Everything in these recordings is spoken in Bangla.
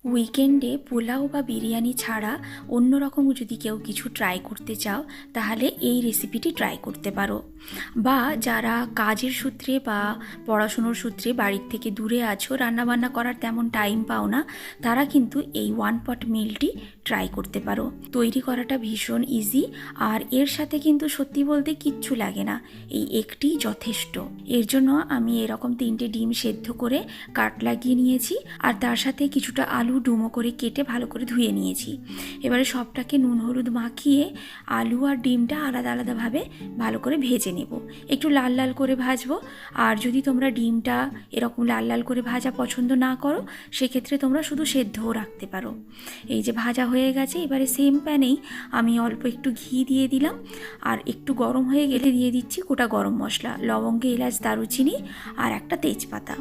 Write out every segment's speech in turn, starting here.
উইকেন্ডে পোলাও বা বিরিয়ানি ছাড়া অন্য রকম যদি কেউ কিছু ট্রাই করতে চাও তাহলে এই রেসিপিটি ট্রাই করতে পারো। বা যারা কাজের সূত্রে বা পড়াশুনোর সূত্রে বাড়ির থেকে দূরে আছো, রান্নাবান্না করার তেমন টাইম পাও না, তারা কিন্তু এই ওয়ান পট মিলটি ট্রাই করতে পারো। তৈরি করাটা ভীষণ ইজি, আর এর সাথে কিন্তু সত্যি বলতে কিচ্ছু লাগে না, এই একটি যথেষ্ট। এর জন্য আমি এরকম 3টে ডিম সেদ্ধ করে কাট লাগিয়ে নিয়েছি, আর তার সাথে কিছুটা আলু ডুমো করে কেটে ভালো করে ধুয়ে নিয়েছি। এবারে সবটাকে নুন হলুদ মাখিয়ে আলু আর ডিমটা আলাদা আলাদাভাবে ভালো করে ভেজে নেব। একটু লাল লাল করে ভাজবো। আর যদি তোমরা ডিমটা এরকম লাল লাল করে ভাজা পছন্দ না করো, সেক্ষেত্রে তোমরা শুধু সেদ্ধও রাখতে পারো। এই যে ভাজা হয়ে গেছে, এবারে সেম প্যানেই আমি অল্প একটু ঘি দিয়ে দিলাম, আর একটু গরম হয়ে গেলে দিয়ে দিচ্ছি গোটা গরম মশলা, লবঙ্গ, এলাচ, দারুচিনি আর একটা তেজপাতা।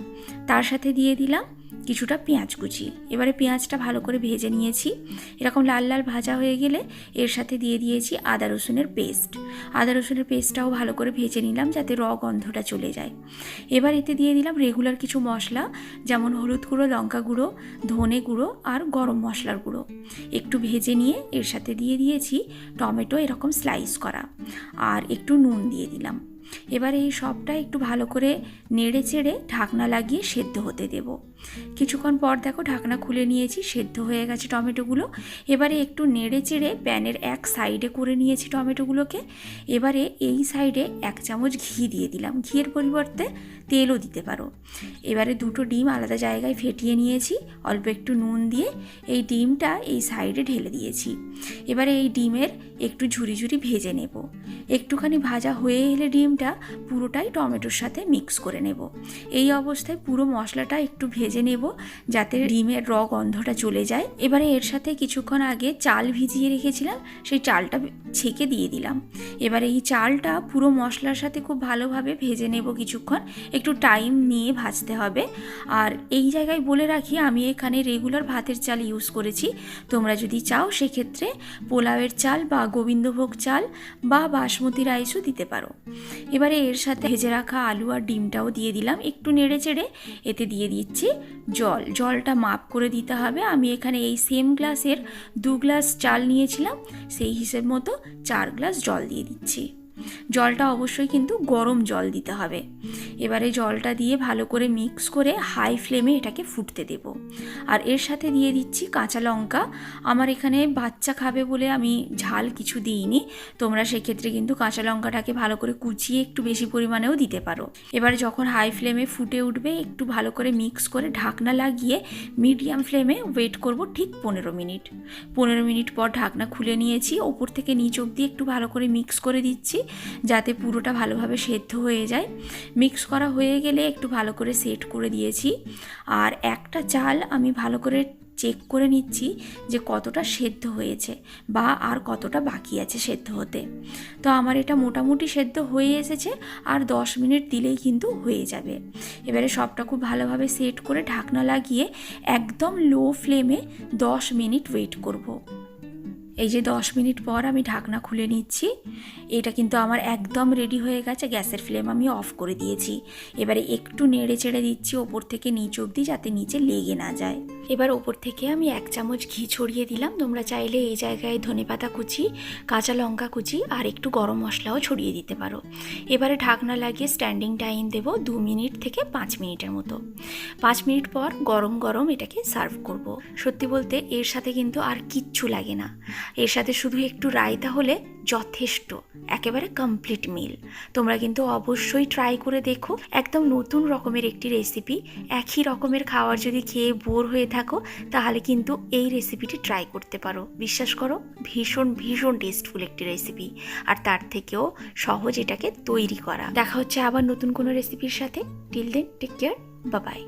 তার সাথে দিয়ে দিলাম কিছুটা পেঁয়াজ কুচি। এবারে পেঁয়াজটা ভালো করে ভেজে নিয়েছি। এরকম লাল লাল ভাজা হয়ে গেলে এর সাথে দিয়ে দিয়েছি আদা রসুনের পেস্ট। আদা রসুনের পেস্টটাও ভালো করে ভেজে নিলাম যাতে গন্ধটা চলে যায়। এবার এতে দিয়ে দিলাম রেগুলার কিছু মশলা, যেমন হলুদ গুঁড়ো, লঙ্কা গুঁড়ো, ধনে গুঁড়ো আর গরম মশলার গুঁড়ো। একটু ভেজে নিয়ে এর সাথে দিয়ে দিয়েছি টমেটো এরকম স্লাইস করা, আর একটু নুন দিয়ে দিলাম। এবারে এই সবটা একটু ভালো করে নেড়ে চেড়ে ঢাকনা লাগিয়ে সেদ্ধ হতে দেব। কিছুক্ষণ পর দেখো ঢাকনা খুলে নিয়েছি, সেদ্ধ হয়ে গেছে টমেটোগুলো। এবারে একটু নেড়ে চেড়ে প্যানের এক সাইডে করে নিয়েছি টমেটোগুলোকে। এবারে এই সাইডে 1 চামচ ঘি দিয়ে দিলাম, ঘিয়ের পরিবর্তে তেলও দিতে পারো। এবারে 2টো ডিম আলাদা জায়গায় ফেটিয়ে নিয়েছি, অল্প একটু নুন দিয়ে এই ডিমটা এই সাইডে ঢেলে দিয়েছি। এবারে এই ডিমের একটু ঝুরি ঝুরি ভেজে নেব। একটুখানি ভাজা হয়ে এলে ডিমটা পুরোটাই টমেটোর সাথে মিক্স করে নেব। এই অবস্থায় পুরো মশলাটা একটু ভেজে নেব যাতে ডিমের গন্ধটা চলে যায়। এবারে এর সাথে কিছুক্ষণ আগে চাল ভিজিয়ে রেখেছিলাম, সেই চালটা ছেঁকে দিয়ে দিলাম। এবারে এই চালটা পুরো মশলার সাথে খুব ভালোভাবে ভেজে নেব কিছুক্ষণ, একটু টাইম নিয়ে ভাজতে হবে। আর এই জায়গায় বলে রাখি, আমি এখানে রেগুলার ভাতের চাল ইউজ করেছি। তোমরা যদি চাও সেক্ষেত্রে পোলাওয়ের চাল বা গোবিন্দভোগ চাল বা বাসমতি রাইসও দিতে পারো। এবারে এর সাথে ভেজে রাখা আলু আর ডিমটাও দিয়ে দিলাম, একটু নেড়ে চেড়ে এতে দিয়ে দিচ্ছি জল। জলটা মাপ করে দিতে হবে। আমি এখানে এই সেম গ্লাসের 2 গ্লাস চাল নিয়েছিলাম, সেই হিসেব মতো 4 গ্লাস জল দিয়ে দিচ্ছি। জলটা অবশ্যই কিন্তু গরম জল দিতে হবে। এবারে জলটা দিয়ে ভালো করে মিক্স করে হাই ফ্লেমে এটাকে ফুটতে দেব। আর এর সাথে দিয়ে দিচ্ছি কাঁচা লঙ্কা। আমার এখানে বাচ্চা খাবে বলে আমি ঝাল কিছু দিইনি, তোমরা সেক্ষেত্রে কিন্তু কাঁচা লঙ্কাটাকে ভালো করে কুচিয়ে একটু বেশি পরিমাণেও দিতে পারো। এবারে যখন হাই ফ্লেমে ফুটে উঠবে, একটু ভালো করে মিক্স করে ঢাকনা লাগিয়ে মিডিয়াম ফ্লেমে ওয়েট করব ঠিক 15 মিনিট। 15 মিনিট পর ঢাকনা খুলে নিয়েছি, ওপর থেকে নিচ অবধি একটু ভালো করে মিক্স করে দিচ্ছি যাতে পুরোটা ভালোভাবে সেদ্ধ হয়ে যায়। মিক্স করা হয়ে গেলে একটু ভালো করে সেট করে দিয়েছি। আর একটা চাল আমি ভালো করে চেক করে নিচ্ছি যে কতটা সেদ্ধ হয়েছে বা আর কতটা বাকি আছে সেদ্ধ হতে। তো আমার এটা মোটামুটি সেদ্ধ হয়ে এসেছে, আর 10 মিনিট দিলেই কিন্তু হয়ে যাবে। এবারে সবটা খুব ভালোভাবে সেট করে ঢাকনা লাগিয়ে একদম লো ফ্লেমে 10 মিনিট ওয়েট করব। এই যে 10 মিনিট পর আমি ঢাকনা খুলে নিচ্ছি। এটা কিন্তু আমার একদম রেডি হয়ে গেছে, গ্যাসের ফ্লেম আমি অফ করে দিয়েছি। এবারে একটু নেড়ে চেড়ে দিচ্ছি ওপর থেকে নিচ অবধি যাতে নিচে লেগে না যায়। এবার ওপর থেকে আমি 1 চামচ ঘি ছড়িয়ে দিলাম। তোমরা চাইলে এই জায়গায় ধনেপাতা কুচি, কাঁচা লঙ্কা কুচি আর একটু গরম মশলাও ছড়িয়ে দিতে পারো। এবারে ঢাকনা লাগিয়ে স্ট্যান্ডিং টাইম দেব 2 মিনিট থেকে 5 মিনিটের মতো। 5 মিনিট পর গরম গরম এটাকে সার্ভ করব। সত্যি বলতে এর সাথে কিন্তু আর কিচ্ছু লাগে না, এর সাথে শুধু একটু রায়তা হলে যথেষ্ট, একেবারে কমপ্লিট মিল। তোমরা কিন্তু অবশ্যই ট্রাই করে দেখো, একদম নতুন রকমের একটি রেসিপি। একই রকমের খাবার যদি খেয়ে বোর হয়ে থাকো তাহলে কিন্তু এই রেসিপিটি ট্রাই করতে পারো। বিশ্বাস করো, ভীষণ ভীষণ টেস্টফুল একটি রেসিপি, আর তার থেকেও সহজ এটাকে তৈরি করা। দেখা হচ্ছে আবার নতুন কোনো রেসিপির সাথে। Till then, take care, bye by.